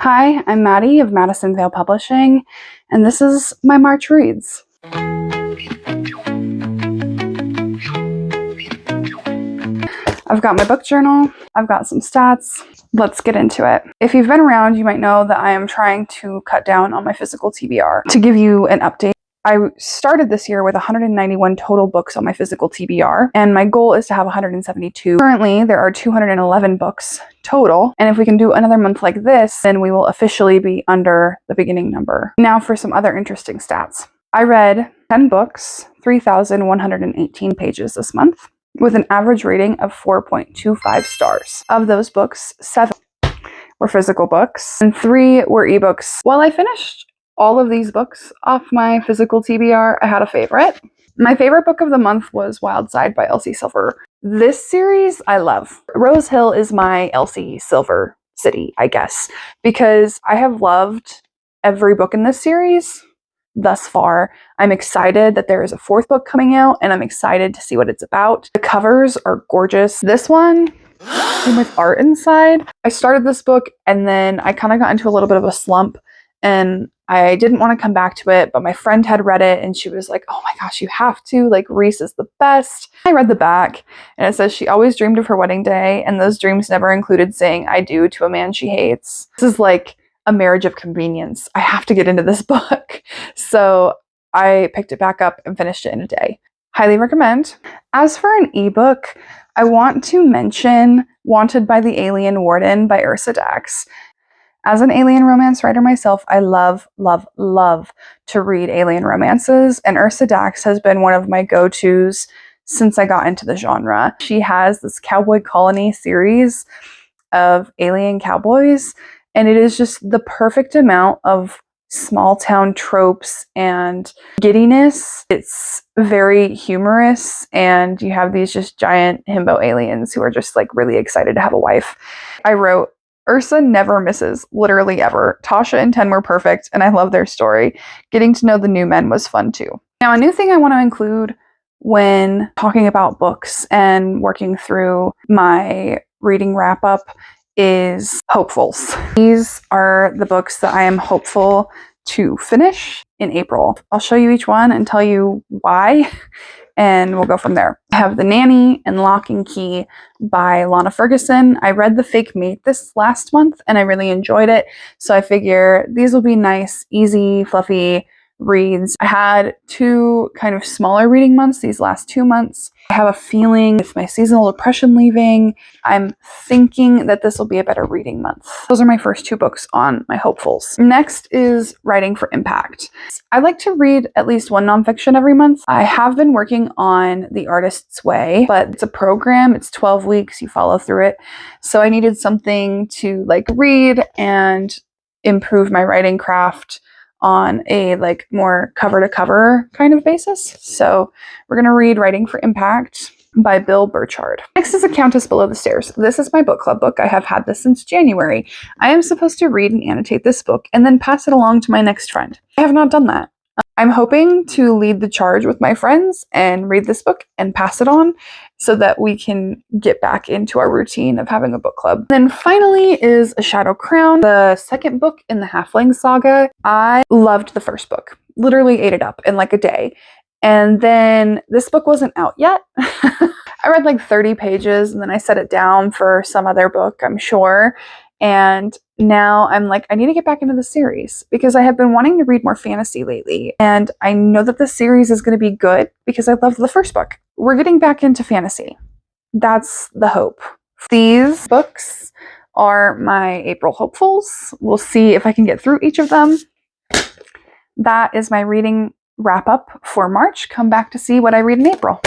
Hi, I'm Maddie of Madison Vale Publishing, and this is my March Reads. I've got my book journal, I've got some stats. Let's get into it. If you've been around, you might know that I am trying to cut down on my physical TBR. To give you an update, I started this year with 191 total books on my physical TBR, and my goal is to have 172. Currently, there are 211 books total, and if we can do another month like this, then we will officially be under the beginning number. Now for some other interesting stats. I read 10 books, 3,118 pages this month, with an average rating of 4.25 stars. Of those books, 7 were physical books, and 3 were ebooks. While I finished all of these books off my physical TBR, I had a favorite. My favorite book of the month was Wild Side by Elsie Silver. This series I love. Rose Hill is my Elsie Silver city, I guess, because I have loved every book in this series thus far. I'm excited that there is a 4th book coming out, and I'm excited to see what it's about. The covers are gorgeous. This one came with art inside. I started this book, and then I kind of got into a little bit of a slump, and I didn't want to come back to it, but my friend had read it and she was like, oh my gosh, you have to, like, Reese is the best. I read the back and it says she always dreamed of her wedding day, and those dreams never included saying I do to a man she hates. This is like a marriage of convenience. I have to get into this book. So I picked it back up and finished it in a day. Highly recommend. As for an ebook, I want to mention Wanted by the Alien Warden by Ursa. As an alien romance writer myself, I love, love, love to read alien romances, and Ursa has been one of my go-tos since I got into the genre. She has this Cowboy Colony series of alien cowboys, and it is just the perfect amount of small town tropes and giddiness. It's very humorous, and you have these just giant himbo aliens who are just like really excited to have a wife. I wrote, Ursa never misses, literally ever. Tasha and Ten were perfect, and I love their story. Getting to know the new men was fun too. Now, a new thing I want to include when talking about books and working through my reading wrap-up is hopefuls. These are the books that I am hopeful to finish in April. I'll show you each one and tell you why, and we'll go from there. I have The Nanny and Lock and Key by Lana Ferguson. I read The Fake Mate this last month and I really enjoyed it, so I figure these will be nice, easy, fluffy reads. I had 2 kind of smaller reading months these last 2 months. I have a feeling with my seasonal depression leaving, I'm thinking that this will be a better reading month. Those are my first 2 books on my hopefuls. Next is Writing for Impact. I like to read at least 1 nonfiction every month. I have been working on The Artist's Way, but it's a program. It's 12 weeks. You follow through it. So I needed something to like read and improve my writing craft on a like more cover to cover kind of basis. So we're going to read Writing for Impact by Bill Burchard. Next is A Countess Below the Stairs. This is my book club book. I have had this since January. I am supposed to read and annotate this book and then pass it along to my next friend. I have not done that. I'm hoping to lead the charge with my friends and read this book and pass it on so that we can get back into our routine of having a book club. Then finally is A Shadow Crown, the second book in the Halfling saga. I loved the first book, literally ate it up in like a day. And then this book wasn't out yet. I read like 30 pages and then I set it down for some other book, I'm sure. And now I'm like, I need to get back into the series because I have been wanting to read more fantasy lately. And I know that the series is going to be good because I loved the first book. We're getting back into fantasy. That's the hope. These books are my April hopefuls. We'll see if I can get through each of them. That is my reading wrap up for March. Come back to see what I read in April.